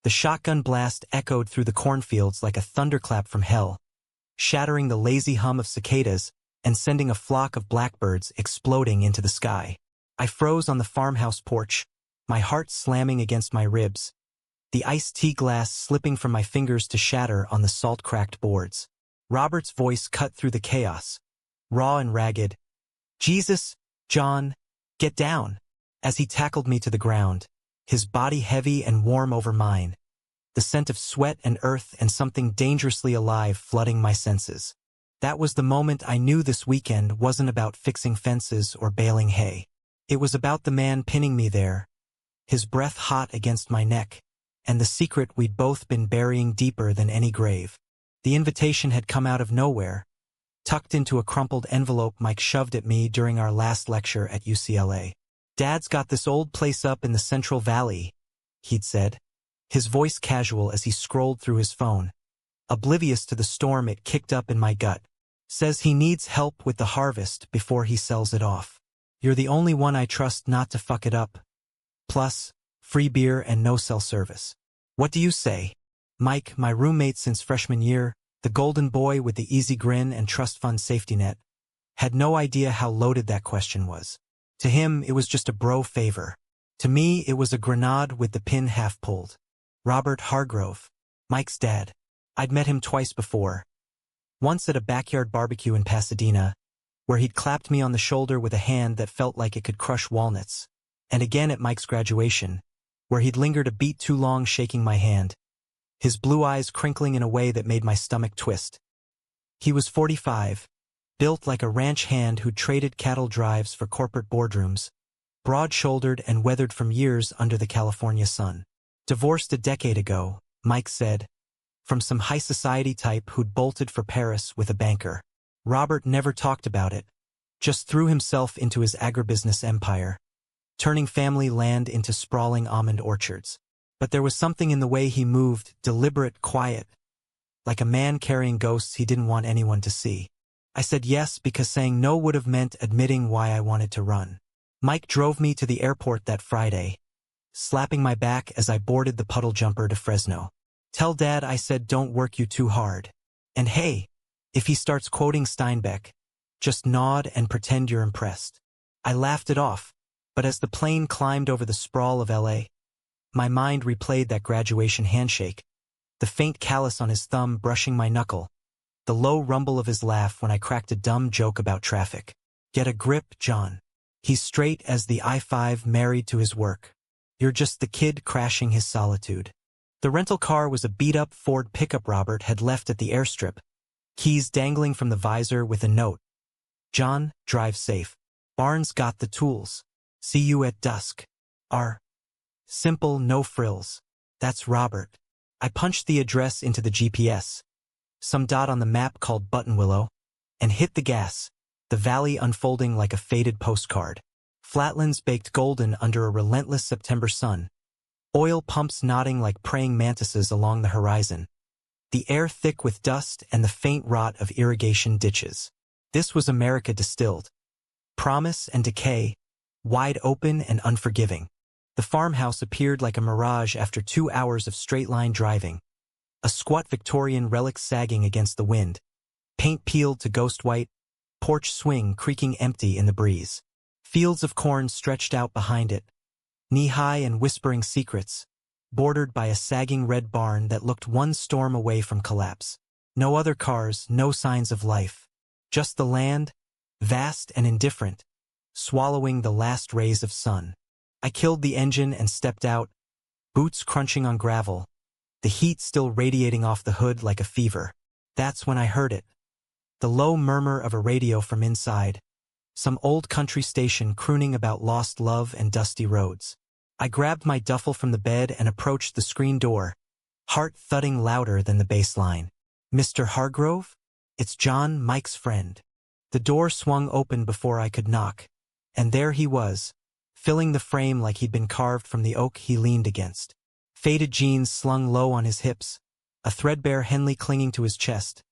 The shotgun blast echoed through the cornfields like a thunderclap from hell, shattering the lazy hum of cicadas and sending a flock of blackbirds exploding into the sky. I froze on the farmhouse porch, my heart slamming against my ribs, the iced tea glass slipping from my fingers to shatter on the salt-cracked boards. Robert's voice cut through the chaos, raw and ragged. "Jesus, John, get down," as he tackled me to the ground, his body heavy and warm over mine, the scent of sweat and earth and something dangerously alive flooding my senses. That was the moment I knew this weekend wasn't about fixing fences or baling hay. It was about the man pinning me there, his breath hot against my neck, and the secret we'd both been burying deeper than any grave. The invitation had come out of nowhere, tucked into a crumpled envelope Mike shoved at me during our last lecture at UCLA. "Dad's got this old place up in the Central Valley," he'd said, his voice casual as he scrolled through his phone, oblivious to the storm it kicked up in my gut. "Says he needs help with the harvest before he sells it off. You're the only one I trust not to fuck it up. Plus, free beer and no cell service. What do you say?" Mike, my roommate since freshman year, the golden boy with the easy grin and trust fund safety net, had no idea how loaded that question was. To him, it was just a bro favor. To me, it was a grenade with the pin half pulled. Robert Hargrove, Mike's dad. I'd met him twice before. Once at a backyard barbecue in Pasadena, where he'd clapped me on the shoulder with a hand that felt like it could crush walnuts, and again at Mike's graduation, where he'd lingered a beat too long shaking my hand, his blue eyes crinkling in a way that made my stomach twist. He was 45, built like a ranch hand who'd traded cattle drives for corporate boardrooms, broad-shouldered and weathered from years under the California sun. Divorced a decade ago, Mike said, from some high society type who'd bolted for Paris with a banker. Robert never talked about it, just threw himself into his agribusiness empire, turning family land into sprawling almond orchards. But there was something in the way he moved, deliberate, quiet, like a man carrying ghosts he didn't want anyone to see. I said yes because saying no would have meant admitting why I wanted to run. Mike drove me to the airport that Friday, slapping my back as I boarded the puddle jumper to Fresno. "Tell Dad I said don't work you too hard. And hey, if he starts quoting Steinbeck, just nod and pretend you're impressed." I laughed it off, but as the plane climbed over the sprawl of LA, my mind replayed that graduation handshake, the faint callus on his thumb brushing my knuckle, the low rumble of his laugh when I cracked a dumb joke about traffic. "Get a grip, John. He's straight as the I-5 married to his work. You're just the kid crashing his solitude." The rental car was a beat-up Ford pickup Robert had left at the airstrip, keys dangling from the visor with a note. "John, drive safe. Barnes got the tools. See you at dusk. R. Simple, no frills." That's Robert. I punched the address into the GPS, some dot on the map called Buttonwillow, and hit the gas, the valley unfolding like a faded postcard. Flatlands baked golden under a relentless September sun, oil pumps nodding like praying mantises along the horizon, the air thick with dust and the faint rot of irrigation ditches. This was America distilled. Promise and decay, wide open and unforgiving. The farmhouse appeared like a mirage after 2 hours of straight-line driving, a squat Victorian relic sagging against the wind, paint peeled to ghost white, porch swing creaking empty in the breeze. Fields of corn stretched out behind it, knee-high and whispering secrets, bordered by a sagging red barn that looked one storm away from collapse. No other cars, no signs of life. Just the land, vast and indifferent, swallowing the last rays of sun. I killed the engine and stepped out, boots crunching on gravel, the heat still radiating off the hood like a fever. That's when I heard it. The low murmur of a radio from inside, some old country station crooning about lost love and dusty roads. I grabbed my duffel from the bed and approached the screen door, heart thudding louder than the bass line. "Mr. Hargrove? It's John, Mike's friend." The door swung open before I could knock, and there he was, filling the frame like he'd been carved from the oak he leaned against. Faded jeans slung low on his hips, a threadbare Henley clinging to his chest,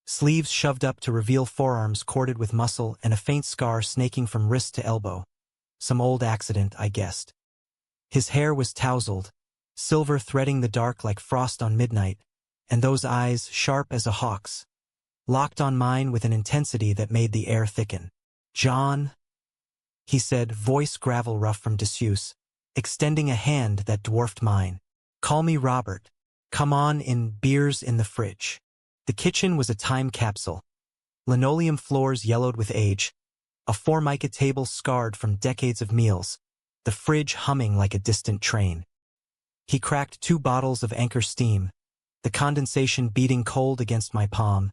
sleeves shoved up to reveal forearms corded with muscle and a faint scar snaking from wrist to elbow. Some old accident, I guessed. His hair was tousled, silver threading the dark like frost on midnight, and those eyes, sharp as a hawk's, locked on mine with an intensity that made the air thicken. "John," he said, voice gravel rough from disuse, extending a hand that dwarfed mine. "Call me Robert. Come on in, beers in the fridge." The kitchen was a time capsule. Linoleum floors yellowed with age, a formica table scarred from decades of meals, the fridge humming like a distant train. He cracked 2 bottles of Anchor Steam, the condensation beating cold against my palm,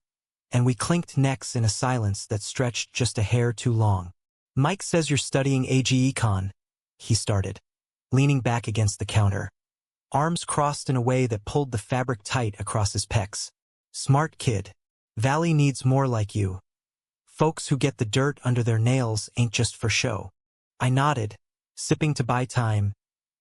and we clinked necks in a silence that stretched just a hair too long. "Mike says you're studying AG Econ," he started, leaning back against the counter, arms crossed in a way that pulled the fabric tight across his pecs. "Smart kid. Valley needs more like you. Folks who get the dirt under their nails ain't just for show." I nodded, sipping to buy time,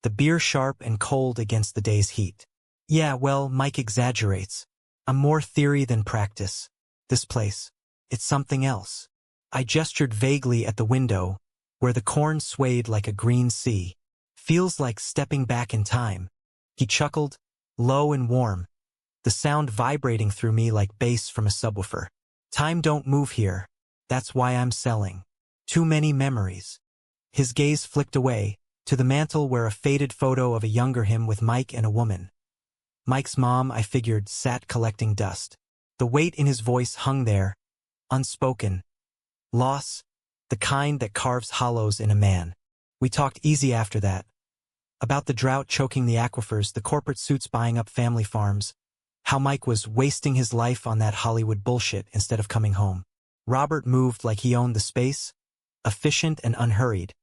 the beer sharp and cold against the day's heat. "Yeah, well, Mike exaggerates. I'm more theory than practice. This place, it's something else." I gestured vaguely at the window, where the corn swayed like a green sea. "Feels like stepping back in time." He chuckled, low and warm, the sound vibrating through me like bass from a subwoofer. "Time don't move here. That's why I'm selling. Too many memories." His gaze flicked away, to the mantel where a faded photo of a younger him with Mike and a woman. Mike's mom, I figured, sat collecting dust. The weight in his voice hung there, unspoken. Loss, the kind that carves hollows in a man. We talked easy after that. About the drought choking the aquifers, the corporate suits buying up family farms, how Mike was wasting his life on that Hollywood bullshit instead of coming home. Robert moved like he owned the space, efficient and unhurried,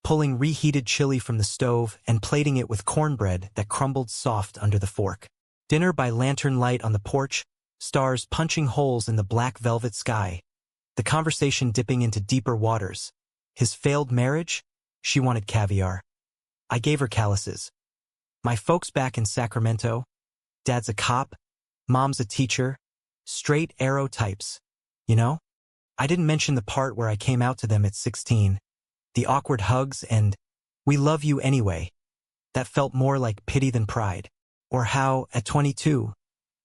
pulling reheated chili from the stove and plating it with cornbread that crumbled soft under the fork. Dinner by lantern light on the porch, stars punching holes in the black velvet sky. The conversation dipping into deeper waters. His failed marriage? She wanted caviar. I gave her calluses. My folks back in Sacramento. Dad's a cop, mom's a teacher. Straight arrow types. You know? I didn't mention the part where I came out to them at 16. The awkward hugs and, "We love you anyway." That felt more like pity than pride. Or how, at 22,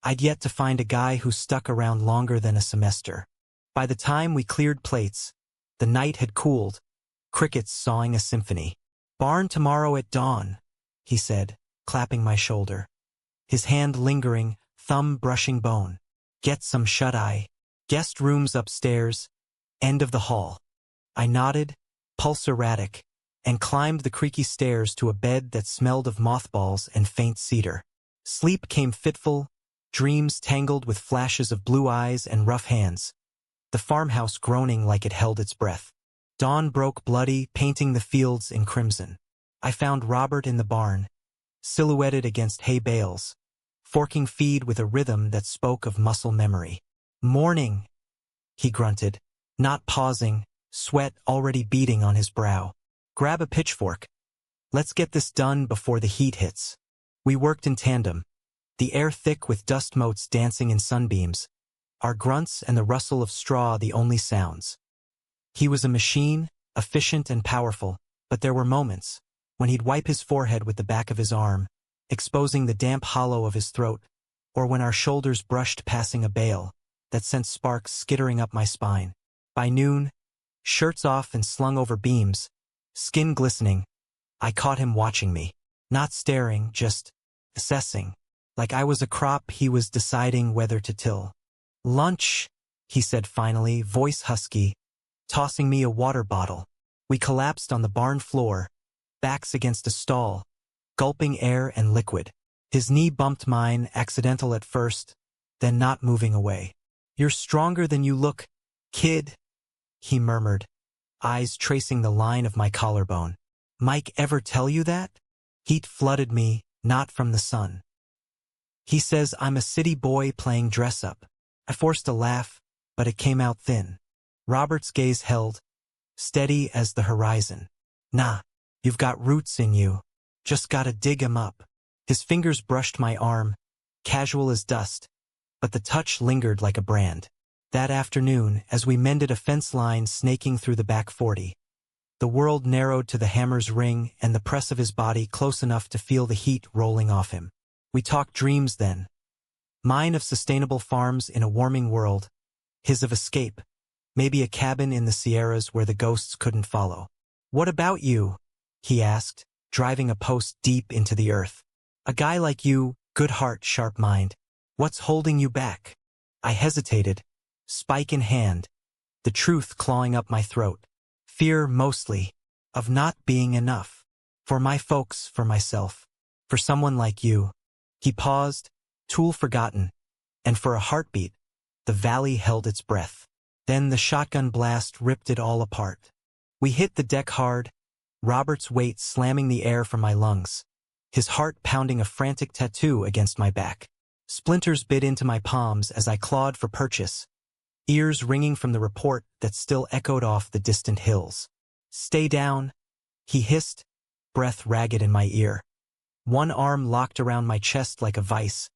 I'd yet to find a guy who stuck around longer than a semester. By the time we cleared plates, the night had cooled, crickets sawing a symphony. "Barn tomorrow at dawn," he said, clapping my shoulder. His hand lingering, thumb brushing bone. "Get some shut-eye. Guest rooms upstairs, end of the hall." I nodded, pulse erratic, and climbed the creaky stairs to a bed that smelled of mothballs and faint cedar. Sleep came fitful, dreams tangled with flashes of blue eyes and rough hands. The farmhouse groaning like it held its breath. Dawn broke bloody, painting the fields in crimson. I found Robert in the barn, silhouetted against hay bales, forking feed with a rhythm that spoke of muscle memory. "Morning," he grunted, not pausing, sweat already beading on his brow. "Grab a pitchfork. Let's get this done before the heat hits." We worked in tandem, the air thick with dust motes dancing in sunbeams, our grunts and the rustle of straw the only sounds. He was a machine, efficient and powerful, but there were moments when he'd wipe his forehead with the back of his arm, exposing the damp hollow of his throat, or when our shoulders brushed passing a bale that sent sparks skittering up my spine. By noon, shirts off and slung over beams, skin glistening, I caught him watching me, not staring, just assessing. Like I was a crop he was deciding whether to till. "Lunch," he said finally, voice husky, tossing me a water bottle. We collapsed on the barn floor, backs against a stall, gulping air and liquid. His knee bumped mine, accidental at first, then not moving away. "You're stronger than you look, kid," he murmured, eyes tracing the line of my collarbone. "Mike ever tell you that?" Heat flooded me, not from the sun. "He says I'm a city boy playing dress-up." I forced a laugh, but it came out thin. Robert's gaze held, steady as the horizon. "Nah, you've got roots in you. Just gotta dig 'em up." His fingers brushed my arm, casual as dust, but the touch lingered like a brand. That afternoon, as we mended a fence line snaking through the back 40, The world narrowed to the hammer's ring and the press of his body close enough to feel the heat rolling off him. We talked dreams then. Mine of sustainable farms in a warming world, his of escape, maybe a cabin in the Sierras where the ghosts couldn't follow. "What about you?" he asked, driving a post deep into the earth. "A guy like you, good heart, sharp mind. What's holding you back?" I hesitated, spike in hand, the truth clawing up my throat. Fear, mostly, of not being enough. For my folks, for myself, for someone like you. He paused, tool forgotten, and for a heartbeat, the valley held its breath. Then the shotgun blast ripped it all apart. We hit the deck hard, Robert's weight slamming the air from my lungs, his heart pounding a frantic tattoo against my back. Splinters bit into my palms as I clawed for purchase, ears ringing from the report that still echoed off the distant hills. "Stay down," he hissed, breath ragged in my ear. One arm locked around my chest like a vice,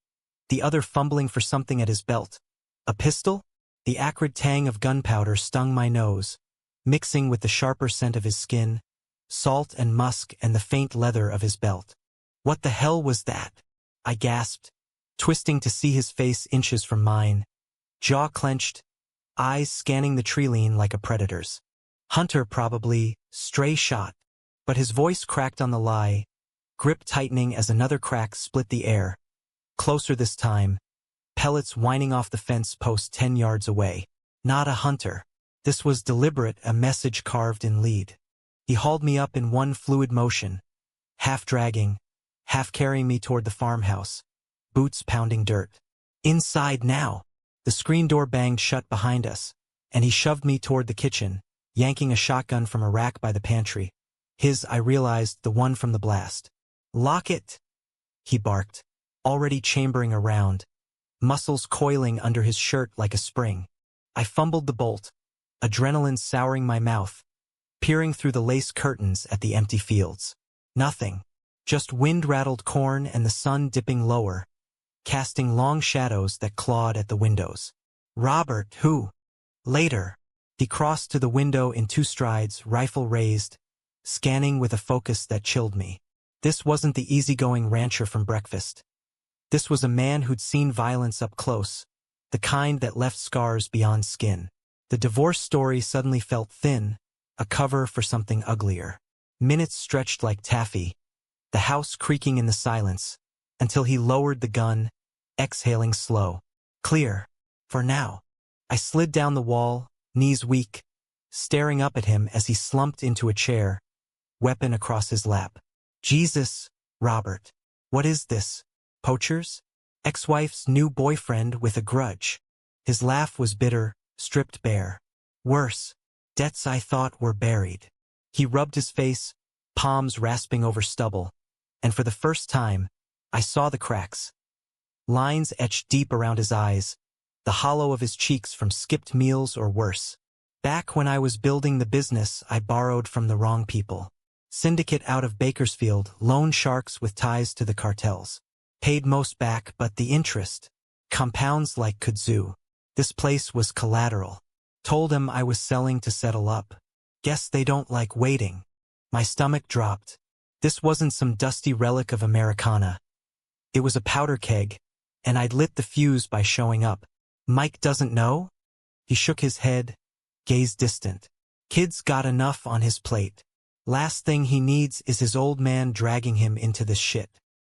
the other fumbling for something at his belt. A pistol? The acrid tang of gunpowder stung my nose, mixing with the sharper scent of his skin, salt and musk and the faint leather of his belt. "What the hell was that?" I gasped, twisting to see his face inches from mine, jaw clenched, eyes scanning the tree-line like a predator's. "Hunter probably, stray shot." But his voice cracked on the lie, grip tightening as another crack split the air. Closer this time, pellets whining off the fence post 10 yards away. Not a hunter. This was deliberate, a message carved in lead. He hauled me up in one fluid motion, half dragging, half carrying me toward the farmhouse, boots pounding dirt. Inside now. The screen door banged shut behind us, and he shoved me toward the kitchen, yanking a shotgun from a rack by the pantry. His, I realized, the one from the blast. "Lock it," he barked, already chambering around, muscles coiling under his shirt like a spring. I fumbled the bolt, adrenaline souring my mouth, peering through the lace curtains at the empty fields. Nothing. Just wind-rattled corn and the sun dipping lower, casting long shadows that clawed at the windows. Robert, who? Later. He crossed to the window in 2 strides, rifle raised, scanning with a focus that chilled me. This wasn't the easygoing rancher from breakfast. This was a man who'd seen violence up close, the kind that left scars beyond skin. The divorce story suddenly felt thin, a cover for something uglier. Minutes stretched like taffy, the house creaking in the silence, until he lowered the gun, exhaling slow. Clear. For now. I slid down the wall, knees weak, staring up at him as he slumped into a chair, weapon across his lap. "Jesus, Robert. What is this? Poachers? Ex-wife's new boyfriend with a grudge." His laugh was bitter, stripped bare. "Worse. Debts I thought were buried." He rubbed his face, palms rasping over stubble, and for the first time, I saw the cracks. Lines etched deep around his eyes, the hollow of his cheeks from skipped meals or worse. Back when I was building the business, I borrowed from the wrong people. Syndicate out of Bakersfield, loan sharks with ties to the cartels. Paid most back, but the interest compounds like kudzu. This place was collateral. Told him I was selling to settle up. Guess they don't like waiting. My stomach dropped. This wasn't some dusty relic of Americana. It was a powder keg, and I'd lit the fuse by showing up. "Mike doesn't know?" He shook his head, gaze distant. "Kid's got enough on his plate. Last thing he needs is his old man dragging him into this shit."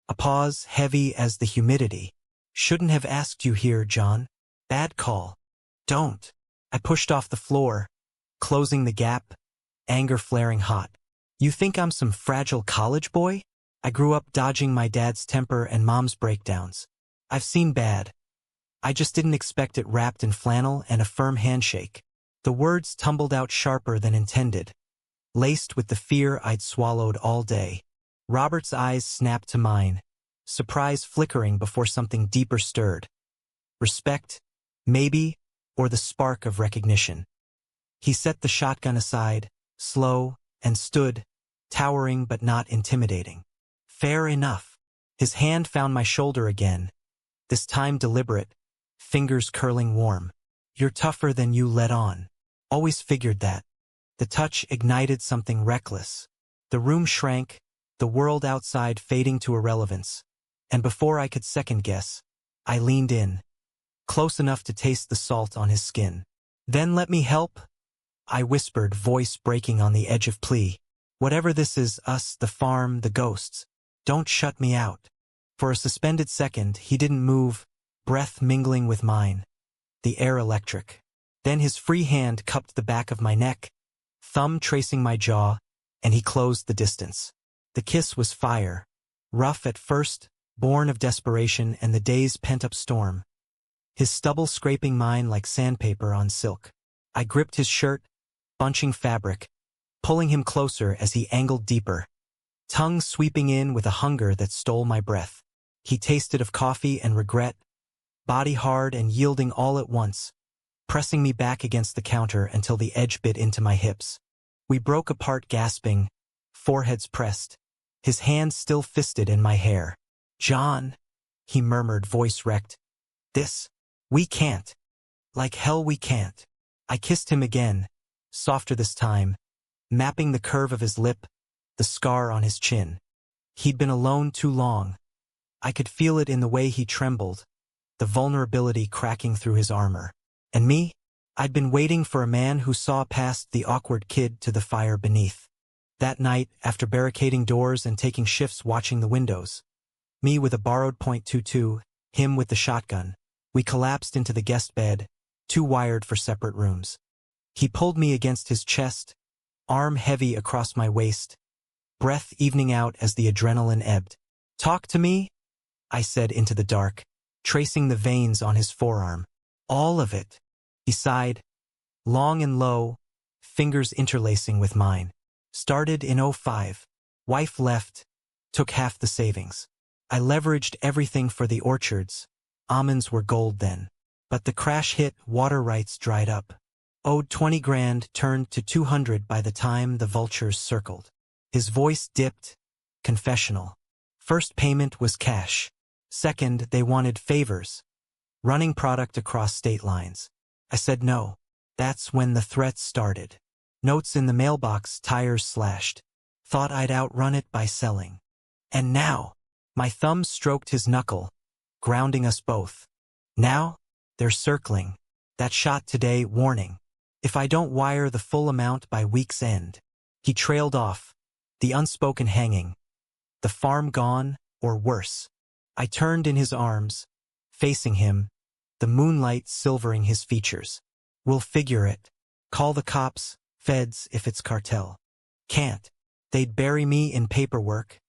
A pause, heavy as the humidity. "Shouldn't have asked you here, John. Bad call." "Don't." I pushed off the floor, closing the gap, anger flaring hot. "You think I'm some fragile college boy? I grew up dodging my dad's temper and mom's breakdowns. I've seen bad. I just didn't expect it wrapped in flannel and a firm handshake." The words tumbled out sharper than intended, laced with the fear I'd swallowed all day. Robert's eyes snapped to mine, surprise flickering before something deeper stirred. Respect, maybe, or the spark of recognition. He set the shotgun aside, slow, and stood, towering but not intimidating. "Fair enough." His hand found my shoulder again, this time deliberate, fingers curling warm. "You're tougher than you let on. Always figured that." The touch ignited something reckless. The room shrank, the world outside fading to irrelevance. And before I could second-guess, I leaned in, close enough to taste the salt on his skin. "Then let me help," I whispered, voice breaking on the edge of plea. "Whatever this is, us, the farm, the ghosts, don't shut me out." For a suspended second, he didn't move, breath mingling with mine, the air electric. Then his free hand cupped the back of my neck, thumb tracing my jaw, and he closed the distance. The kiss was fire, rough at first, born of desperation and the day's pent-up storm. His stubble scraping mine like sandpaper on silk. I gripped his shirt, bunching fabric, pulling him closer as he angled deeper, tongue sweeping in with a hunger that stole my breath. He tasted of coffee and regret, body hard and yielding all at once, pressing me back against the counter until the edge bit into my hips. We broke apart gasping, foreheads pressed, his hands still fisted in my hair. "John," he murmured, voice wrecked. We can't. Like hell we can't." I kissed him again, softer this time, mapping the curve of his lip, the scar on his chin. He'd been alone too long. I could feel it in the way he trembled, the vulnerability cracking through his armor. And me? I'd been waiting for a man who saw past the awkward kid to the fire beneath. That night, after barricading doors and taking shifts watching the windows, me with a borrowed .22, him with the shotgun, we collapsed into the guest bed, too wired for separate rooms. He pulled me against his chest, arm heavy across my waist, breath evening out as the adrenaline ebbed. "Talk to me?" I said into the dark, tracing the veins on his forearm. "All of it." He sighed, long and low, fingers interlacing with mine. "Started in '05. Wife left, took half the savings. I leveraged everything for the orchards. Almonds were gold then. But the crash hit, water rights dried up. Owed 20 grand, turned to 200 by the time the vultures circled." His voice dipped, confessional. "First payment was cash. Second, they wanted favors. Running product across state lines. I said no. That's when the threats started. Notes in the mailbox, tires slashed. Thought I'd outrun it by selling. And now," my thumb stroked his knuckle, grounding us both. "Now, they're circling. That shot today, warning. If I don't wire the full amount by week's end." He trailed off, the unspoken hanging. The farm gone, or worse. I turned in his arms, facing him, the moonlight silvering his features. "We'll figure it. Call the cops, feds if it's cartel." "Can't. They'd bury me in paperwork."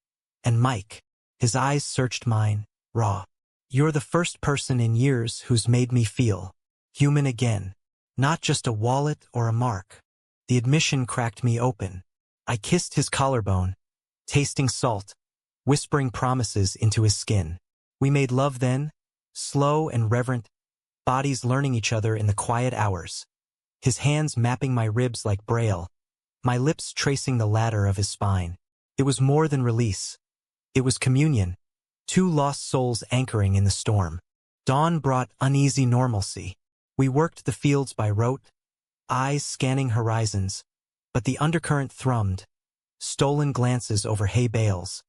"And Mike," his eyes searched mine, raw. "You're the first person in years who's made me feel human again. Not just a wallet or a mark." The admission cracked me open. I kissed his collarbone, tasting salt, whispering promises into his skin. We made love then, slow and reverent, bodies learning each other in the quiet hours. His hands mapping my ribs like braille, my lips tracing the ladder of his spine. It was more than release. It was communion, two lost souls anchoring in the storm. Dawn brought uneasy normalcy. We worked the fields by rote, eyes scanning horizons, but the undercurrent thrummed, stolen glances over hay bales,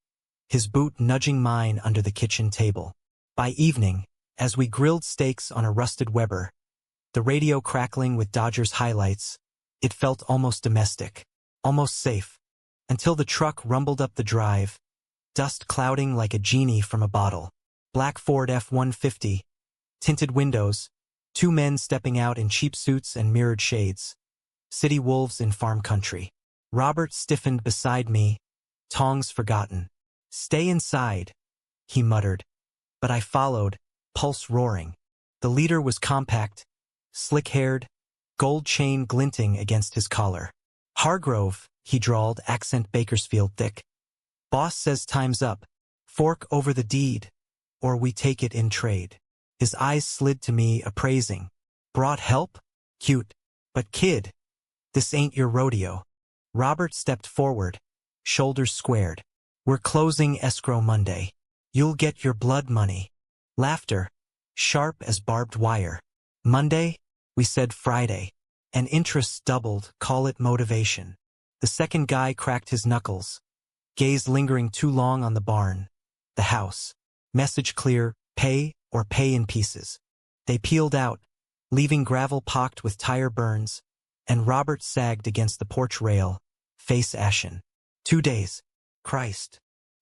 his boot nudging mine under the kitchen table. By evening, as we grilled steaks on a rusted Weber, the radio crackling with Dodgers highlights, it felt almost domestic, almost safe, until the truck rumbled up the drive, dust clouding like a genie from a bottle. Black Ford F-150, tinted windows, two men stepping out in cheap suits and mirrored shades. City wolves in farm country. Robert stiffened beside me, tongs forgotten. "Stay inside," he muttered. But I followed, pulse roaring. The leader was compact, slick-haired, gold chain glinting against his collar. "Hargrove," he drawled, accent Bakersfield thick. "Boss says time's up. Fork over the deed, or we take it in trade." His eyes slid to me, appraising. "Brought help? Cute. But kid, this ain't your rodeo." Robert stepped forward, shoulders squared. "We're closing escrow Monday. You'll get your blood money." Laughter, sharp as barbed wire. "Monday?" We said Friday. and interests doubled, call it motivation. The second guy cracked his knuckles, gaze lingering too long on the barn, the house. Message clear, pay or pay in pieces. They peeled out, leaving gravel pocked with tire burns, and Robert sagged against the porch rail, face ashen. 2 days. Christ.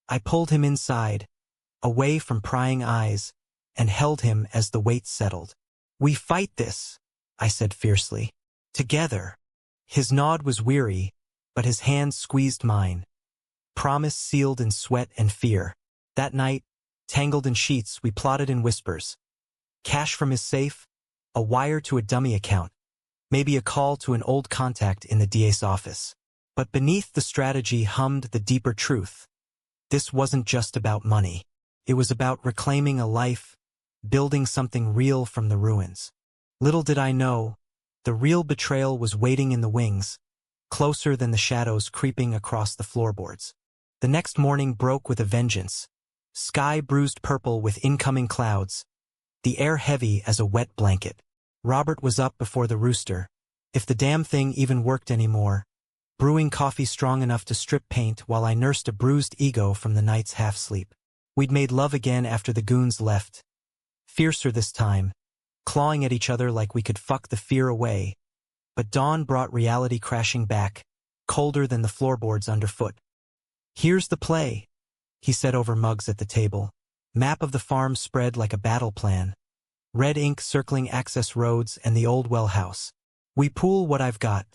I pulled him inside, away from prying eyes, and held him as the weight settled. We fight this, I said fiercely. Together. His nod was weary, but his hand squeezed mine. Promise sealed in sweat and fear. That night, tangled in sheets, we plotted in whispers. Cash from his safe, a wire to a dummy account, maybe a call to an old contact in the DA's office. But beneath the strategy hummed the deeper truth. This wasn't just about money. It was about reclaiming a life, building something real from the ruins. Little did I know, the real betrayal was waiting in the wings, closer than the shadows creeping across the floorboards. The next morning broke with a vengeance. Sky bruised purple with incoming clouds, the air heavy as a wet blanket. Robert was up before the rooster, if the damn thing even worked anymore, brewing coffee strong enough to strip paint while I nursed a bruised ego from the night's half-sleep. We'd made love again after the goons left, fiercer this time, clawing at each other like we could fuck the fear away. But dawn brought reality crashing back, colder than the floorboards underfoot. Here's the play, he said over mugs at the table. Map of the farm spread like a battle plan. Red ink circling access roads and the old well house. We pool what I've got.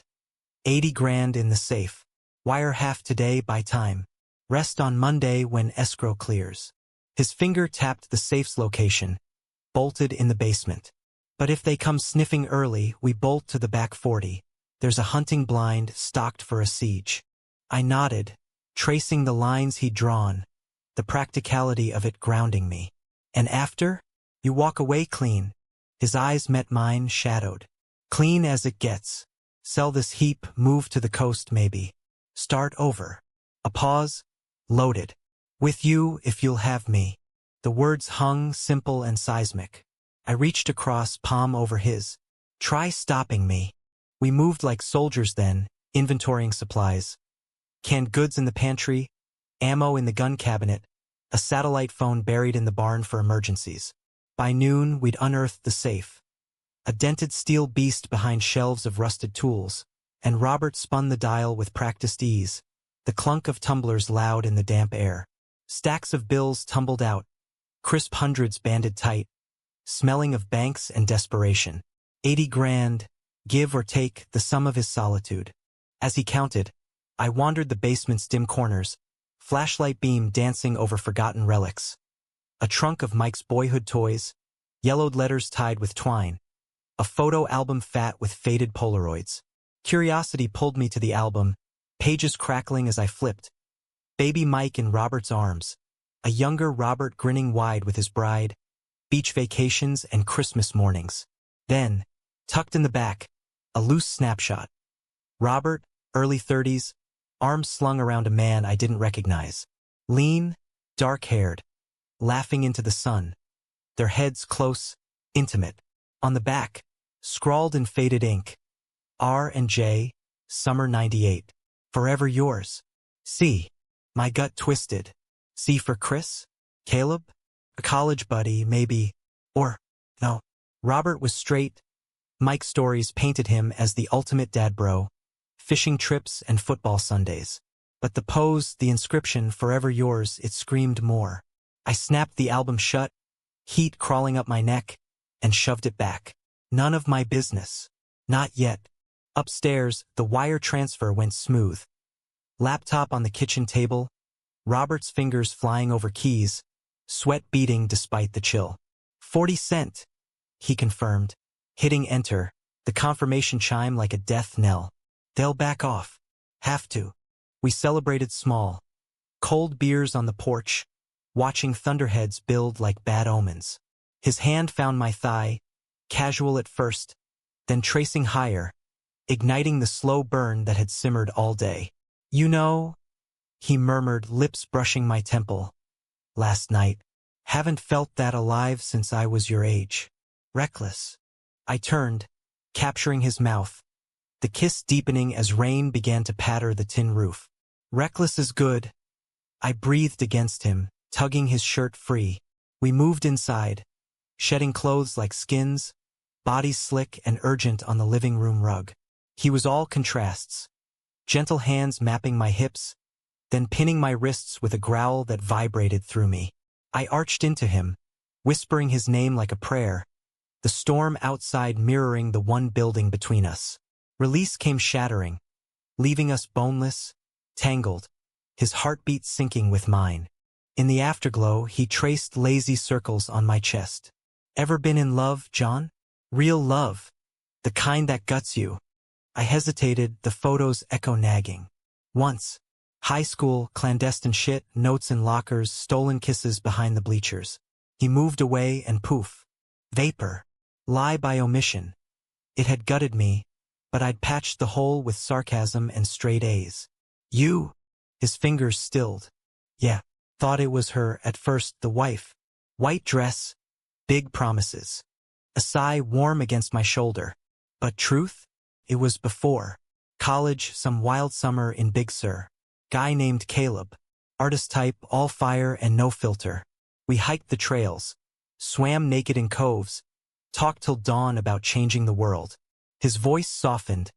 80 grand in the safe. Wire half today by time. Rest on Monday when escrow clears. His finger tapped the safe's location, bolted in the basement. But if they come sniffing early, we bolt to the back 40. There's a hunting blind stocked for a siege. I nodded, tracing the lines he'd drawn, the practicality of it grounding me. And after? You walk away clean. His eyes met mine, shadowed. Clean as it gets. Sell this heap, move to the coast maybe. Start over. A pause. Loaded. With you if you'll have me. The words hung, simple and seismic. I reached across, palm over his. Try stopping me. We moved like soldiers then, inventorying supplies. Canned goods in the pantry, ammo in the gun cabinet, a satellite phone buried in the barn for emergencies. By noon, we'd unearthed the safe. A dented steel beast behind shelves of rusted tools, and Robert spun the dial with practiced ease, the clunk of tumblers loud in the damp air. Stacks of bills tumbled out, crisp hundreds banded tight, smelling of banks and desperation. 80 grand, give or take, the sum of his solitude. As he counted, I wandered the basement's dim corners, flashlight beam dancing over forgotten relics. A trunk of Mike's boyhood toys, yellowed letters tied with twine, a photo album fat with faded Polaroids. Curiosity pulled me to the album, pages crackling as I flipped. Baby Mike in Robert's arms, a younger Robert grinning wide with his bride, beach vacations and Christmas mornings. Then, tucked in the back, a loose snapshot. Robert, early 30s, arms slung around a man I didn't recognize. Lean, dark-haired, laughing into the sun, their heads close, intimate. On the back, scrawled in faded ink, R&J, Summer 98. Forever yours. C. My gut twisted. C for Chris? Caleb? A college buddy, maybe. Or, no. Robert was straight. Mike's stories painted him as the ultimate dad bro. Fishing trips and football Sundays. But the pose, the inscription, forever yours, it screamed more. I snapped the album shut, heat crawling up my neck, and shoved it back. None of my business. Not yet. Upstairs, the wire transfer went smooth. Laptop on the kitchen table, Robert's fingers flying over keys, sweat beating despite the chill. 40 cent, he confirmed, hitting enter, the confirmation chime like a death knell. They'll back off. Have to. We celebrated small. Cold beers on the porch, watching thunderheads build like bad omens. His hand found my thigh, casual at first, then tracing higher, igniting the slow burn that had simmered all day. You know, he murmured, lips brushing my temple. Last night. Haven't felt that alive since I was your age. Reckless. I turned, capturing his mouth, the kiss deepening as rain began to patter the tin roof. Reckless is good. I breathed against him, tugging his shirt free. We moved inside, shedding clothes like skins, bodies slick and urgent on the living room rug. He was all contrasts, gentle hands mapping my hips, then pinning my wrists with a growl that vibrated through me. I arched into him, whispering his name like a prayer, the storm outside mirroring the one building between us. Release came shattering, leaving us boneless, tangled, his heartbeat syncing with mine. In the afterglow, he traced lazy circles on my chest. Ever been in love, John? Real love. The kind that guts you. I hesitated, the photos echo nagging. Once. High school, clandestine shit, notes in lockers, stolen kisses behind the bleachers. He moved away and poof. Vapor. Lie by omission. It had gutted me, but I'd patched the hole with sarcasm and straight A's. You? His fingers stilled. Yeah. Thought it was her at first, the wife. White dress. Big promises. A sigh warm against my shoulder. But truth? It was before. College, some wild summer in Big Sur. Guy named Caleb. Artist type, all fire and no filter. We hiked the trails. Swam naked in coves. Talked till dawn about changing the world. His voice softened,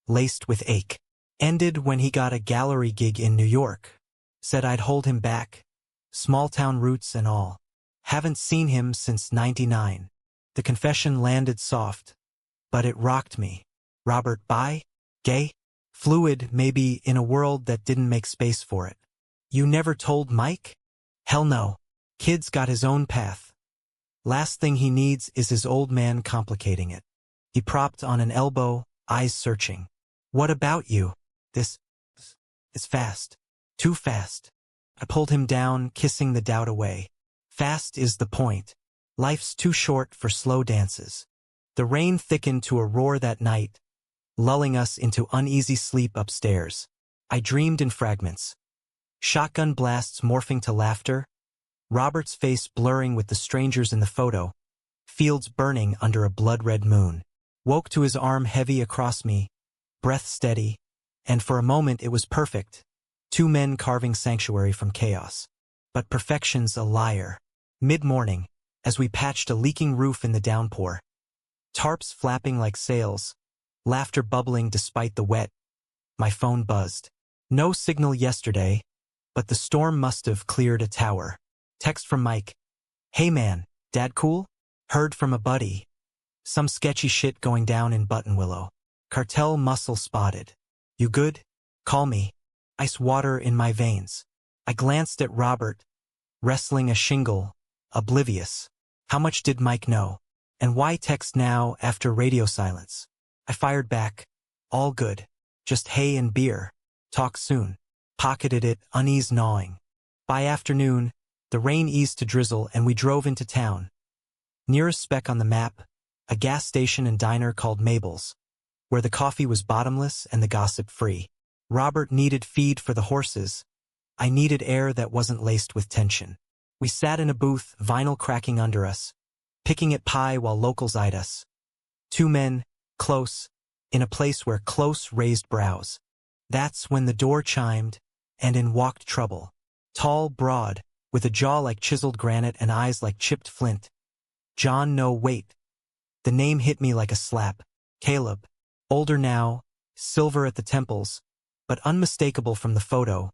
laced with ache. Ended when he got a gallery gig in New York. Said I'd hold him back. Small-town roots and all. Haven't seen him since '99. The confession landed soft, but it rocked me. Robert, bi? Gay? Fluid, maybe, in a world that didn't make space for it. You never told Mike? Hell no. Kid's got his own path. Last thing he needs is his old man complicating it. He propped on an elbow, eyes searching. What about you? This is fast. Too fast. I pulled him down, kissing the doubt away. Fast is the point. Life's too short for slow dances. The rain thickened to a roar that night, lulling us into uneasy sleep upstairs. I dreamed in fragments. Shotgun blasts morphing to laughter, Robert's face blurring with the strangers in the photo, fields burning under a blood-red moon. Woke to his arm heavy across me, breath steady, and for a moment it was perfect. Two men carving sanctuary from chaos. But perfection's a liar. Mid-morning, as we patched a leaking roof in the downpour, tarps flapping like sails, laughter bubbling despite the wet, my phone buzzed. No signal yesterday, but the storm must have cleared a tower. Text from Mike. Hey man, Dad cool? Heard from a buddy. Some sketchy shit going down in Buttonwillow. Cartel muscle spotted. You good? Call me. Ice water in my veins. I glanced at Robert, wrestling a shingle, oblivious. How much did Mike know? And why text now after radio silence? I fired back. All good. Just hay and beer. Talk soon. Pocketed it, unease gnawing. By afternoon, the rain eased to drizzle and we drove into town. Nearest speck on the map, a gas station and diner called Mabel's, where the coffee was bottomless and the gossip free. Robert needed feed for the horses. I needed air that wasn't laced with tension. We sat in a booth, vinyl cracking under us, picking at pie while locals eyed us. Two men, close, in a place where close raised brows. That's when the door chimed, and in walked Trouble. Tall, broad, with a jaw like chiseled granite and eyes like chipped flint. John, no, wait. The name hit me like a slap. Caleb. Older now, silver at the temples, but unmistakable from the photo,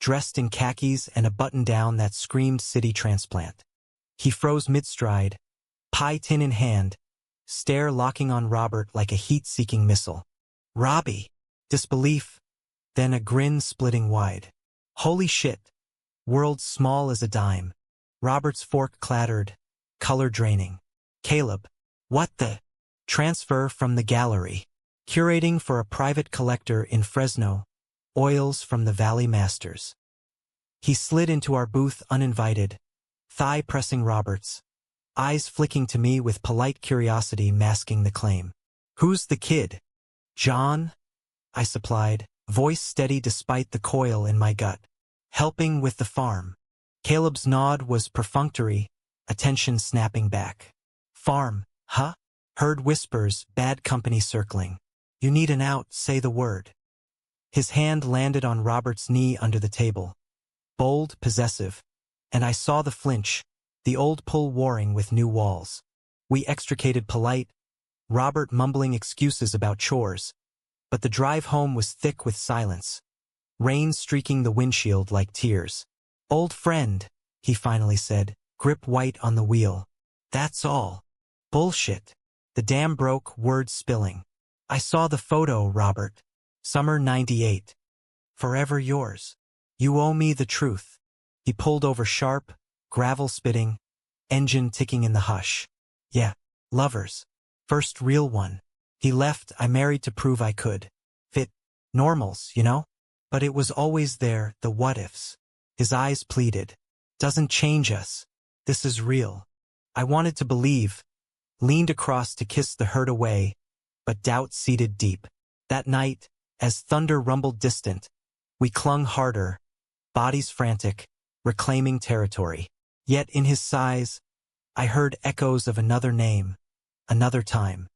dressed in khakis and a button-down that screamed city transplant. He froze mid-stride, pie tin in hand, stare locking on Robert like a heat-seeking missile. Robbie. Disbelief, then a grin splitting wide. Holy shit. World small as a dime. Robert's fork clattered, color draining. Caleb. What the? Transfer from the gallery. Curating for a private collector in Fresno. Oils from the Valley Masters. He slid into our booth uninvited, thigh pressing Robert's, eyes flicking to me with polite curiosity masking the claim. Who's the kid? John? I supplied, voice steady despite the coil in my gut. Helping with the farm. Caleb's nod was perfunctory, attention snapping back. Farm, huh? Heard whispers, bad company circling. You need an out, say the word. His hand landed on Robert's knee under the table. Bold, possessive. And I saw the flinch, the old pull warring with new walls. We extricated polite, Robert mumbling excuses about chores. But the drive home was thick with silence. Rain streaking the windshield like tears. Old friend, he finally said, grip white on the wheel. That's all. Bullshit. The dam broke, words spilling. I saw the photo, Robert. Summer '98. Forever yours. You owe me the truth. He pulled over sharp, gravel spitting, engine ticking in the hush. Yeah, lovers. First real one. He left, I married to prove I could. Fit. Normals, you know? But it was always there, the what-ifs. His eyes pleaded. Doesn't change us. This is real. I wanted to believe. Leaned across to kiss the hurt away, but doubt seated deep. That night, as thunder rumbled distant, we clung harder, bodies frantic, reclaiming territory. Yet in his sighs, I heard echoes of another name, another time.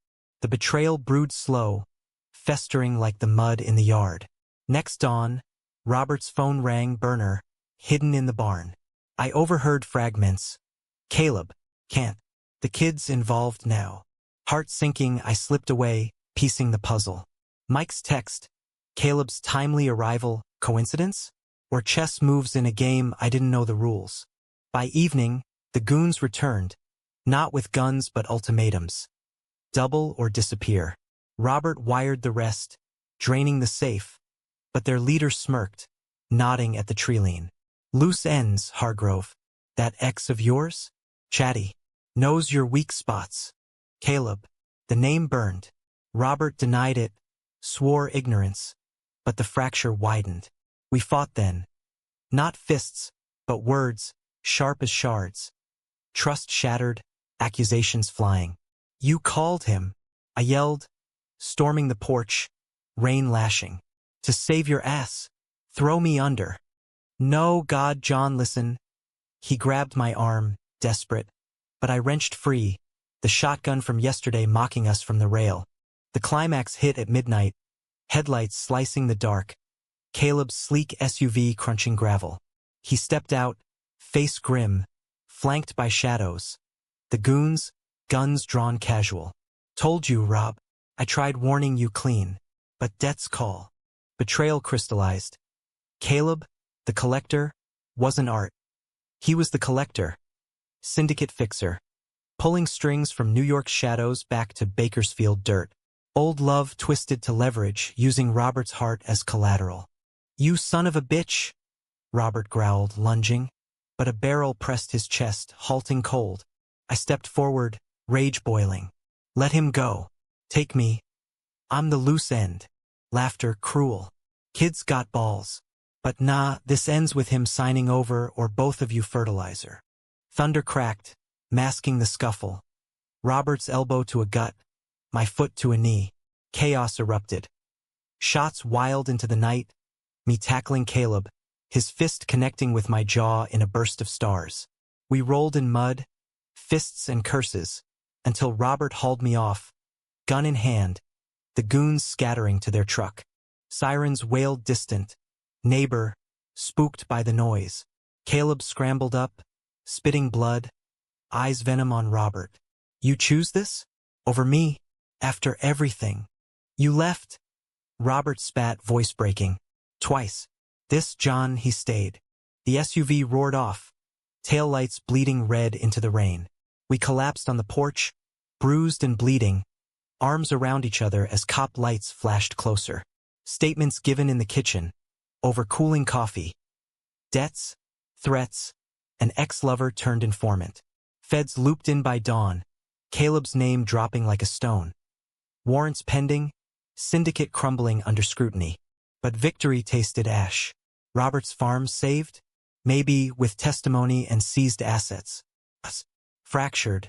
The betrayal brewed slow, festering like the mud in the yard. Next dawn, Robert's phone rang, burner, hidden in the barn. I overheard fragments. Caleb, can't. The kids involved now. Heart sinking, I slipped away, piecing the puzzle. Mike's text. Caleb's timely arrival, coincidence? Or chess moves in a game I didn't know the rules. By evening, the goons returned. Not with guns but ultimatums. Double or disappear. Robert wired the rest, draining the safe. But their leader smirked, nodding at the treeline. Loose ends, Hargrove. That ex of yours? Chatty. Knows your weak spots. Caleb. The name burned. Robert denied it, swore ignorance. But the fracture widened. We fought then. Not fists, but words, sharp as shards. Trust shattered, accusations flying. You called him. I yelled, storming the porch, rain lashing. To save your ass. Throw me under. No, God, John, listen. He grabbed my arm, desperate. But I wrenched free, the shotgun from yesterday mocking us from the rail. The climax hit at midnight, headlights slicing the dark. Caleb's sleek SUV crunching gravel. He stepped out, face grim, flanked by shadows. The goons, guns drawn casual. Told you, Rob. I tried warning you clean. But death's call. Betrayal crystallized. Caleb, the collector, wasn't art. He was the collector. Syndicate fixer. Pulling strings from New York's shadows back to Bakersfield dirt. Old love twisted to leverage, using Robert's heart as collateral. You son of a bitch, Robert growled, lunging. But a barrel pressed his chest, halting cold. I stepped forward, rage boiling. Let him go. Take me. I'm the loose end. Laughter cruel. Kids got balls. But nah, this ends with him signing over or both of you fertilizer. Thunder cracked, masking the scuffle. Robert's elbow to a gut, my foot to a knee. Chaos erupted. Shots wild into the night, me tackling Caleb, his fist connecting with my jaw in a burst of stars. We rolled in mud, fists and curses, until Robert hauled me off, gun in hand, the goons scattering to their truck. Sirens wailed distant, neighbor, spooked by the noise. Caleb scrambled up, spitting blood, eyes venom on Robert. You choose this? Over me? After everything? You left? Robert spat, voice breaking. Twice. This, John, he stayed. The SUV roared off, taillights bleeding red into the rain. We collapsed on the porch, bruised and bleeding, arms around each other as cop lights flashed closer. Statements given in the kitchen, over cooling coffee. Debts, threats, an ex-lover turned informant. Feds looped in by dawn, Caleb's name dropping like a stone. Warrants pending, syndicate crumbling under scrutiny. But victory tasted ash. Robert's farm saved? Maybe with testimony and seized assets. Us. Fractured.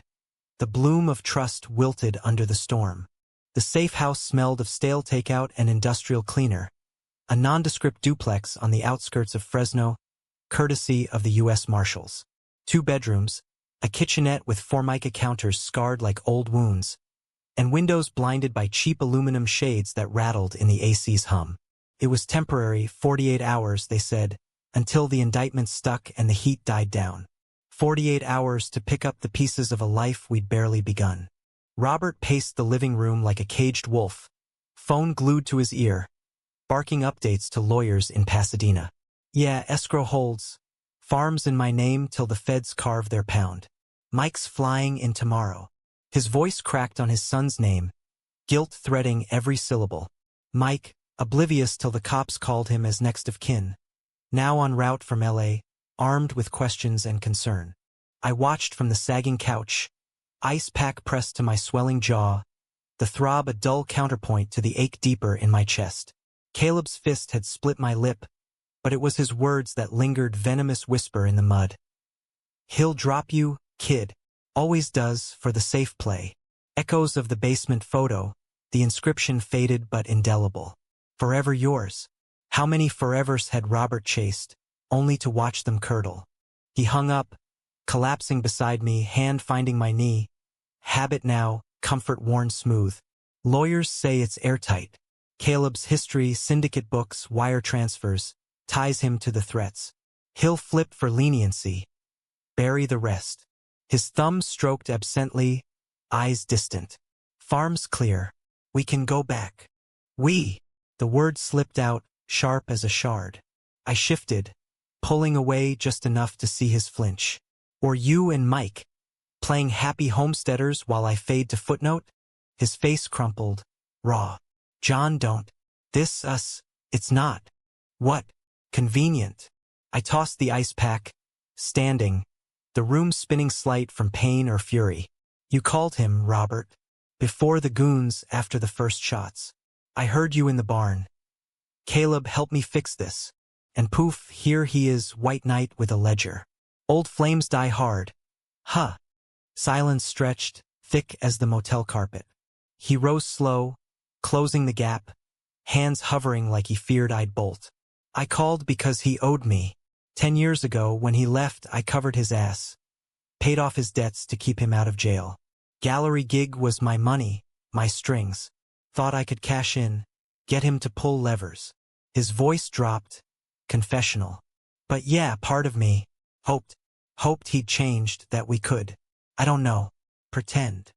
The bloom of trust wilted under the storm. The safe house smelled of stale takeout and industrial cleaner. A nondescript duplex on the outskirts of Fresno, courtesy of the U.S. Marshals. 2 bedrooms, a kitchenette with Formica counters scarred like old wounds, and windows blinded by cheap aluminum shades that rattled in the AC's hum. It was temporary, 48 hours, they said, until the indictment stuck and the heat died down. 48 hours to pick up the pieces of a life we'd barely begun. Robert paced the living room like a caged wolf, phone glued to his ear, barking updates to lawyers in Pasadena. Yeah, escrow holds. Farms in my name till the feds carve their pound. Mike's flying in tomorrow. His voice cracked on his son's name, guilt threading every syllable. Mike, oblivious till the cops called him as next of kin. Now en route from LA, armed with questions and concern. I watched from the sagging couch, ice pack pressed to my swelling jaw, the throb a dull counterpoint to the ache deeper in my chest. Caleb's fist had split my lip, but it was his words that lingered, venomous whisper in the mud. He'll drop you, kid. Always does, for the safe play. Echoes of the basement photo, the inscription faded but indelible. Forever yours. How many forevers had Robert chased, only to watch them curdle? He hung up, collapsing beside me, hand finding my knee. Habit now, comfort worn smooth. Lawyers say it's airtight. Caleb's history, syndicate books, wire transfers, ties him to the threats. He'll flip for leniency. Bury the rest. His thumb stroked absently, eyes distant. Farm's clear. We can go back. We. The word slipped out, sharp as a shard. I shifted, pulling away just enough to see his flinch. Or you and Mike, playing happy homesteaders while I fade to footnote? His face crumpled, raw. John, don't. This us. It's not. What? Convenient. I tossed the ice pack, standing, the room spinning slight from pain or fury. You called him, Robert. Before the goons, after the first shots. I heard you in the barn. Caleb, help me fix this. And poof, here he is, white knight with a ledger. Old flames die hard. Huh. Silence stretched, thick as the motel carpet. He rose slow, closing the gap, hands hovering like he feared I'd bolt. I called because he owed me. 10 years ago, when he left, I covered his ass. Paid off his debts to keep him out of jail. Gallery gig was my money, my strings. Thought I could cash in, get him to pull levers. His voice dropped, confessional. But yeah, part of me hoped he'd changed, that we could. I don't know. Pretend.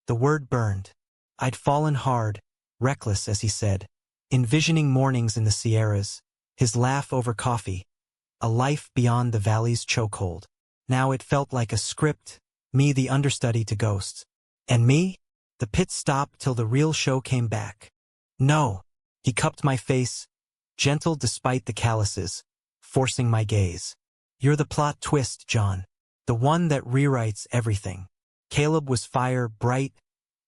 The word burned. I'd fallen hard, reckless as he said, envisioning mornings in the Sierras, his laugh over coffee, a life beyond the valley's chokehold. Now it felt like a script, me the understudy to ghosts. And me? The pit stopped till the real show came back. No. He cupped my face, gentle despite the calluses, forcing my gaze. You're the plot twist, John. The one that rewrites everything. Caleb was fire, bright,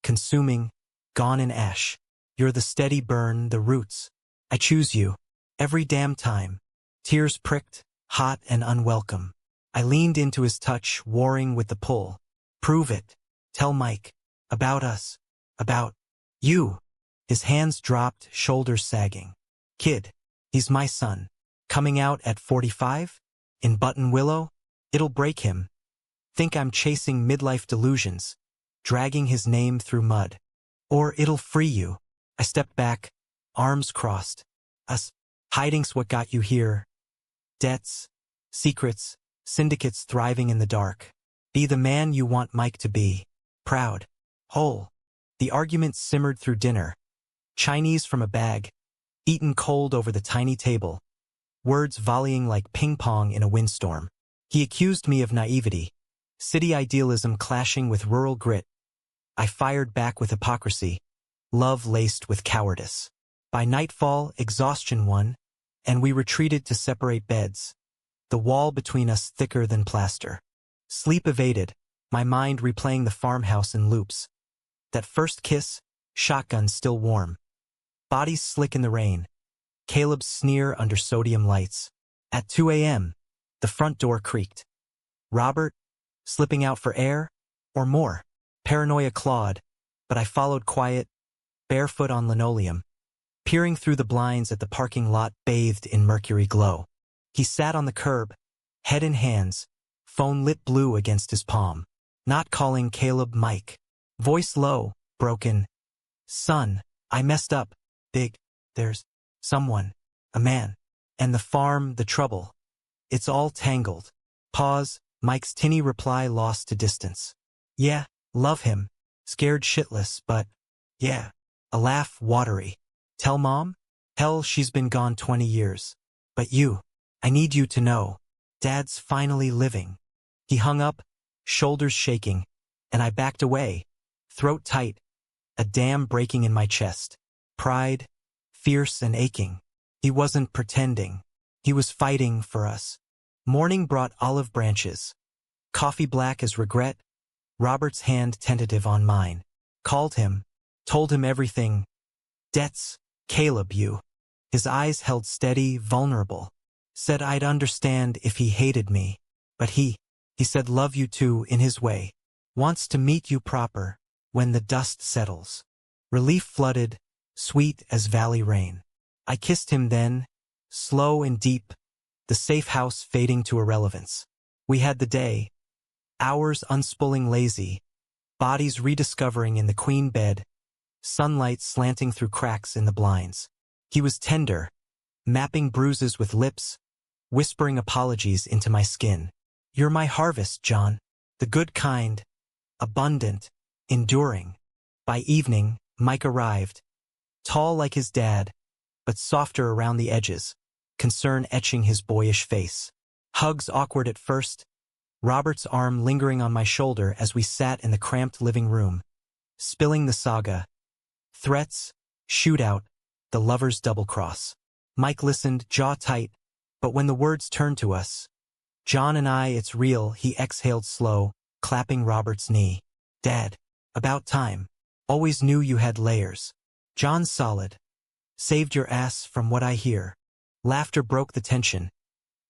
consuming, gone in ash. You're the steady burn, the roots. I choose you. Every damn time. Tears pricked, hot and unwelcome. I leaned into his touch, warring with the pull. Prove it. Tell Mike. About us. About you. His hands dropped, shoulders sagging. Kid. He's my son. Coming out at 45? In Button Willow? It'll break him. Think I'm chasing midlife delusions, dragging his name through mud. Or it'll free you. I stepped back, arms crossed. Us. Hiding's what got you here. Debts, secrets, syndicates thriving in the dark. Be the man you want Mike to be. Proud. Whole. The argument simmered through dinner. Chinese from a bag, eaten cold over the tiny table. Words volleying like ping-pong in a windstorm. He accused me of naivety, city idealism clashing with rural grit. I fired back with hypocrisy, love laced with cowardice. By nightfall, exhaustion won, and we retreated to separate beds, the wall between us thicker than plaster. Sleep evaded, my mind replaying the farmhouse in loops. That first kiss, shotgun still warm. Bodies slick in the rain. Caleb's sneer under sodium lights. At 2 a.m., the front door creaked. Robert, slipping out for air? Or more? Paranoia clawed, but I followed quiet, barefoot on linoleum, peering through the blinds at the parking lot bathed in mercury glow. He sat on the curb, head in hands, phone lit blue against his palm. Not calling Caleb Mike. Voice low, broken. Son, I messed up. Big. There's someone. A man. And the farm, the trouble. It's all tangled. Pause, Mike's tinny reply lost to distance. Yeah, love him. Scared shitless, but, yeah. A laugh watery. Tell Mom? Hell, she's been gone 20 years. But you. I need you to know. Dad's finally living. He hung up, shoulders shaking, and I backed away, throat tight, a dam breaking in my chest. Pride, fierce and aching. He wasn't pretending. He was fighting for us. Morning brought olive branches. Coffee black as regret. Robert's hand tentative on mine. Called him. Told him everything. Debts. Caleb, you. His eyes held steady, vulnerable. Said I'd understand if he hated me. But he said love you too in his way. Wants to meet you proper, when the dust settles. Relief flooded, sweet as valley rain. I kissed him then, slow and deep, the safe house fading to irrelevance. We had the day, hours unspooling lazy, bodies rediscovering in the queen bed, sunlight slanting through cracks in the blinds. He was tender, mapping bruises with lips, whispering apologies into my skin. You're my harvest, John. The good kind, abundant, enduring. By evening, Mike arrived, tall like his dad, but softer around the edges, concern etching his boyish face. Hugs awkward at first, Robert's arm lingering on my shoulder as we sat in the cramped living room, spilling the saga. Threats, shootout, the lover's double-cross. Mike listened, jaw tight, but when the words turned to us, John and I, it's real, he exhaled slow, clapping Robert's knee. Dad, about time. Always knew you had layers. John's solid. Saved your ass from what I hear. Laughter broke the tension.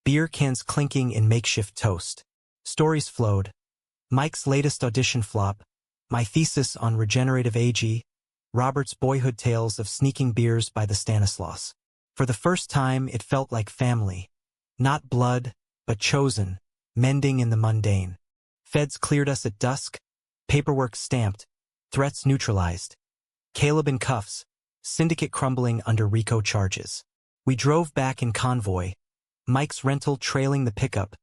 Beer cans clinking in makeshift toast. Stories flowed. Mike's latest audition flop. My thesis on regenerative aging. Robert's boyhood tales of sneaking beers by the Stanislaus. For the first time, it felt like family. Not blood, but chosen, mending in the mundane. Feds cleared us at dusk, paperwork stamped, threats neutralized. Caleb in cuffs, syndicate crumbling under RICO charges. We drove back in convoy, Mike's rental trailing the pickup,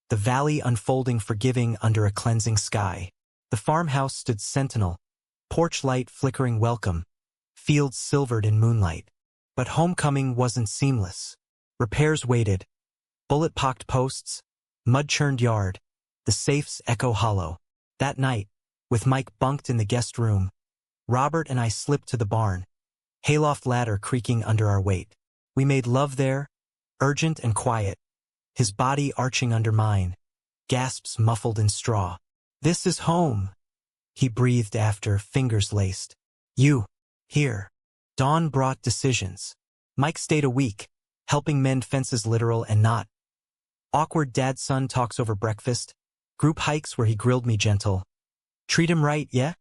the valley unfolding forgiving under a cleansing sky. The farmhouse stood sentinel, porch light flickering welcome, fields silvered in moonlight. But homecoming wasn't seamless. Repairs waited. Bullet-pocked posts, mud-churned yard, the safes echo hollow. That night, with Mike bunked in the guest room, Robert and I slipped to the barn, hayloft ladder creaking under our weight. We made love there, urgent and quiet, his body arching under mine, gasps muffled in straw. This is home, he breathed after, fingers laced. You, here. Dawn brought decisions. Mike stayed a week, helping mend fences literal and not. Awkward dad-son talks over breakfast, group hikes where he grilled me gentle. Treat him right, yeah?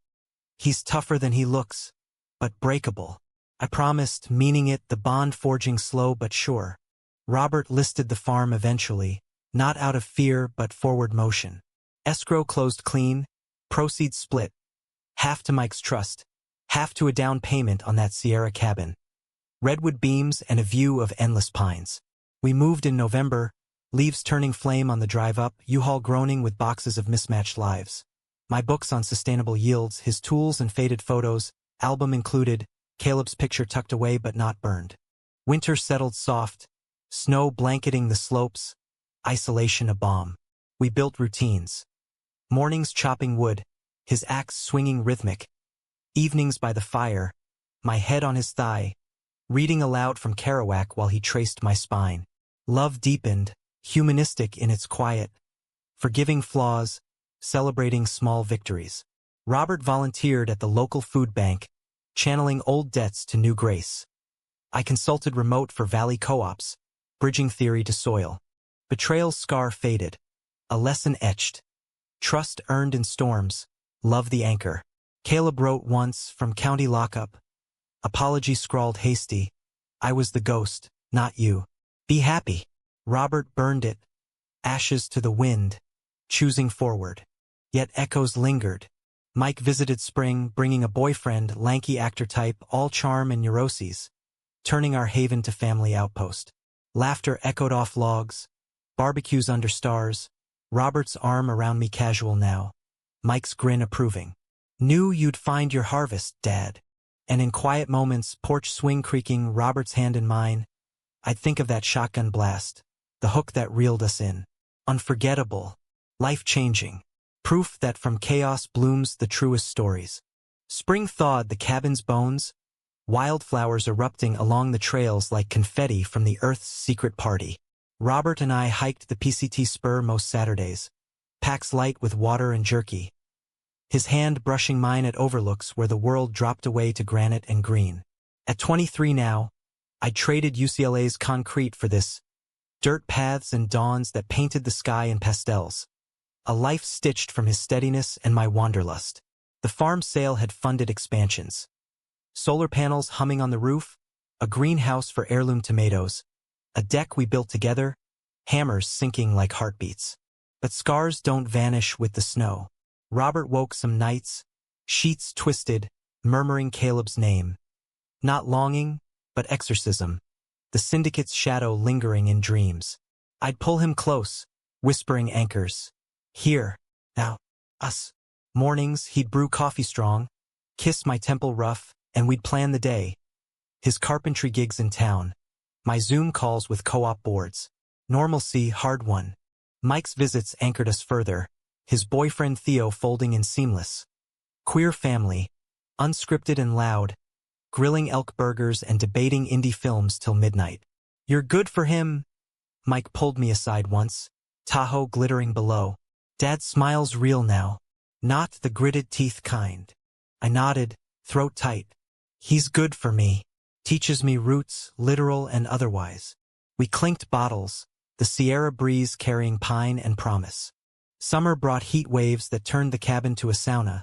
He's tougher than he looks, but breakable. I promised, meaning it, the bond forging slow but sure. Robert listed the farm eventually, not out of fear but forward motion. Escrow closed clean, proceeds split. Half to Mike's trust, half to a down payment on that Sierra cabin. Redwood beams and a view of endless pines. We moved in November, leaves turning flame on the drive up, U-Haul groaning with boxes of mismatched lives. My books on sustainable yields, his tools and faded photos, album included, Caleb's picture tucked away but not burned. Winter settled soft, snow blanketing the slopes, isolation a balm. We built routines. Mornings chopping wood, his axe swinging rhythmic. Evenings by the fire, my head on his thigh, reading aloud from Kerouac while he traced my spine. Love deepened, humanistic in its quiet, forgiving flaws, celebrating small victories. Robert volunteered at the local food bank, channeling old debts to new grace. I consulted remote for valley co-ops, bridging theory to soil. Betrayal's scar faded, a lesson etched. Trust earned in storms, love the anchor. Caleb wrote once from county lockup. Apology scrawled hasty. I was the ghost, not you. Be happy. Robert burned it, ashes to the wind, choosing forward. Yet echoes lingered. Mike visited spring, bringing a boyfriend, lanky actor type, all charm and neuroses, turning our haven to family outpost. Laughter echoed off logs, barbecues under stars, Robert's arm around me casual now, Mike's grin approving. Knew you'd find your harvest, Dad. And in quiet moments, porch swing creaking, Robert's hand in mine, I'd think of that shotgun blast, the hook that reeled us in. Unforgettable, life-changing, proof that from chaos blooms the truest stories. Spring thawed the cabin's bones, wildflowers erupting along the trails like confetti from the Earth's secret party. Robert and I hiked the PCT spur most Saturdays, packs light with water and jerky, his hand brushing mine at overlooks where the world dropped away to granite and green. At 23 now, I'd traded UCLA's concrete for this, dirt paths and dawns that painted the sky in pastels. A life stitched from his steadiness and my wanderlust. The farm sale had funded expansions. Solar panels humming on the roof, a greenhouse for heirloom tomatoes, a deck we built together, hammers sinking like heartbeats. But scars don't vanish with the snow. Robert woke some nights, sheets twisted, murmuring Caleb's name. Not longing, but exorcism. The syndicate's shadow lingering in dreams. I'd pull him close, whispering anchors. Here, now, us. Mornings, he'd brew coffee strong, kiss my temple rough, and we'd plan the day. His carpentry gigs in town, my Zoom calls with co-op boards. Normalcy, hard won. Mike's visits anchored us further, his boyfriend Theo folding in seamless. Queer family, unscripted and loud, grilling elk burgers and debating indie films till midnight. You're good for him. Mike pulled me aside once, Tahoe glittering below. Dad's smile's real now, not the gritted teeth kind. I nodded, throat tight. He's good for me. Teaches me roots, literal and otherwise. We clinked bottles, the Sierra breeze carrying pine and promise. Summer brought heat waves that turned the cabin to a sauna,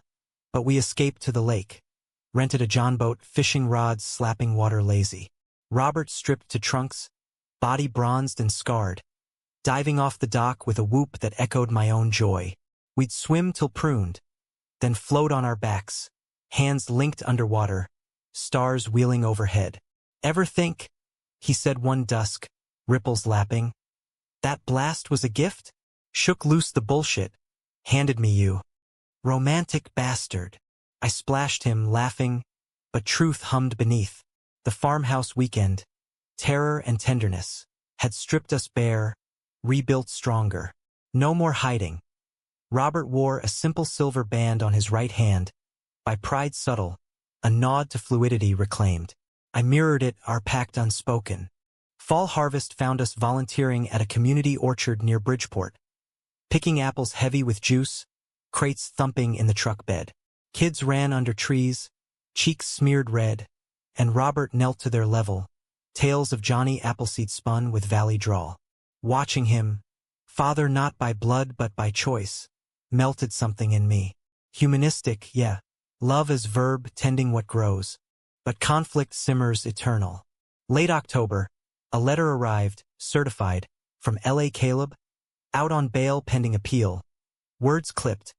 but we escaped to the lake. Rented a John boat, fishing rods slapping water lazy. Robert stripped to trunks, body bronzed and scarred, diving off the dock with a whoop that echoed my own joy. We'd swim till pruned, then float on our backs, hands linked underwater, stars wheeling overhead. Ever think, he said one dusk, ripples lapping, that blast was a gift? Shook loose the bullshit, handed me you. Romantic bastard. I splashed him, laughing, but truth hummed beneath. The farmhouse weekend, terror and tenderness, had stripped us bare, rebuilt stronger. No more hiding. Robert wore a simple silver band on his right hand, by pride subtle, a nod to fluidity reclaimed. I mirrored it, our pact unspoken. Fall harvest found us volunteering at a community orchard near Bridgeport, picking apples heavy with juice, crates thumping in the truck bed. Kids ran under trees, cheeks smeared red, and Robert knelt to their level, tales of Johnny Appleseed spun with valley drawl. Watching him, father not by blood but by choice, melted something in me. Humanistic, yeah, love as verb tending what grows, but conflict simmers eternal. Late October, a letter arrived, certified, from L.A. Caleb, out on bail pending appeal. Words clipped.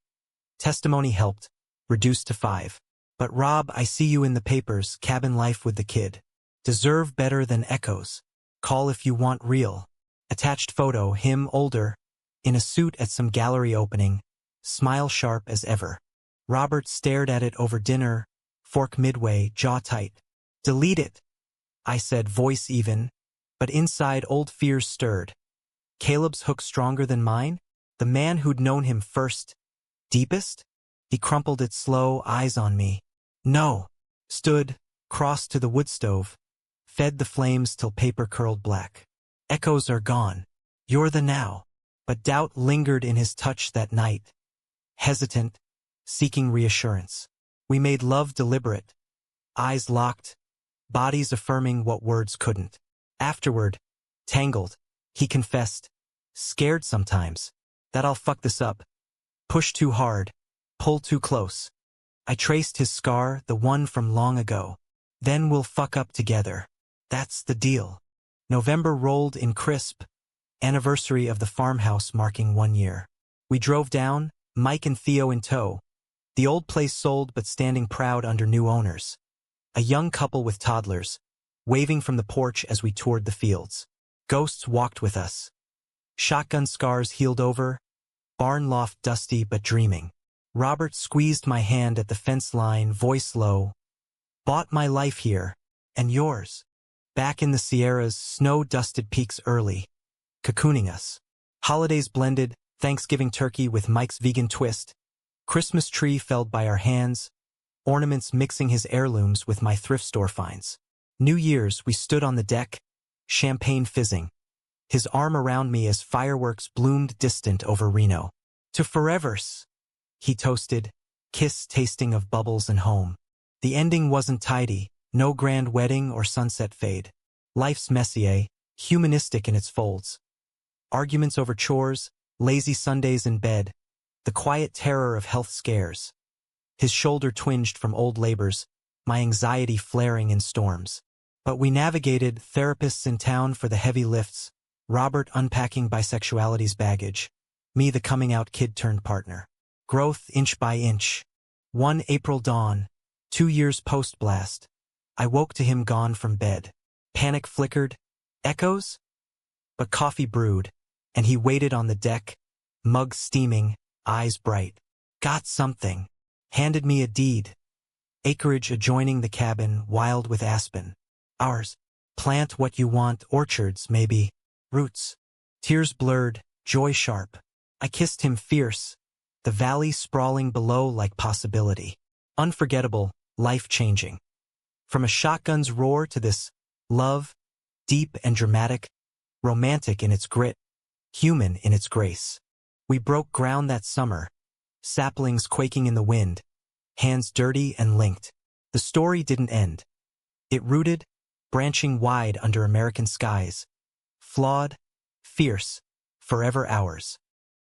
Testimony helped, reduced to 5. But Rob, I see you in the papers, cabin life with the kid. Deserve better than echoes. Call if you want real. Attached photo, him older, in a suit at some gallery opening, smile sharp as ever. Robert stared at it over dinner, fork midway, jaw tight. Delete it, I said, voice even, but inside old fears stirred. Caleb's hook stronger than mine? The man who'd known him first, deepest? He crumpled it slow, eyes on me. No. Stood, crossed to the wood stove, fed the flames till paper curled black. Echoes are gone. You're the now. But doubt lingered in his touch that night. Hesitant, seeking reassurance. We made love deliberate. Eyes locked, bodies affirming what words couldn't. Afterward, tangled, he confessed, scared sometimes, that I'll fuck this up. Push too hard, pull too close. I traced his scar, the one from long ago. Then we'll fuck up together. That's the deal. November rolled in crisp, anniversary of the farmhouse marking 1 year. We drove down, Mike and Theo in tow, The old place sold but standing proud under new owners. A young couple with toddlers, waving from the porch as we toured the fields. Ghosts walked with us. Shotgun scars healed over, barn loft dusty but dreaming. Robert squeezed my hand at the fence line, voice low. Bought my life here, and yours. Back in the Sierras, snow-dusted peaks early, cocooning us. Holidays blended, Thanksgiving turkey with Mike's vegan twist, Christmas tree felled by our hands, ornaments mixing his heirlooms with my thrift store finds. New Year's, we stood on the deck, champagne fizzing, his arm around me as fireworks bloomed distant over Reno. To forevers, he toasted, kiss tasting of bubbles and home. The ending wasn't tidy, no grand wedding or sunset fade. Life's messier, humanistic in its folds. Arguments over chores, lazy Sundays in bed, the quiet terror of health scares. His shoulder twinged from old labors, my anxiety flaring in storms. But we navigated, therapists in town for the heavy lifts, Robert unpacking bisexuality's baggage, me the coming-out kid turned partner. Growth inch by inch. One April dawn, 2 years post-blast, I woke to him gone from bed. Panic flickered. Echoes? But coffee brewed, and he waited on the deck, mug steaming, eyes bright. Got something. Handed me a deed. Acreage adjoining the cabin, wild with aspen. Ours. Plant what you want, orchards, maybe. Roots. Tears blurred, joy sharp. I kissed him fierce. The valley sprawling below like possibility. Unforgettable, life-changing. From a shotgun's roar to this love, deep and dramatic, romantic in its grit, human in its grace. We broke ground that summer, saplings quaking in the wind, hands dirty and linked. The story didn't end. It rooted, branching wide under American skies. Flawed, fierce, forever ours.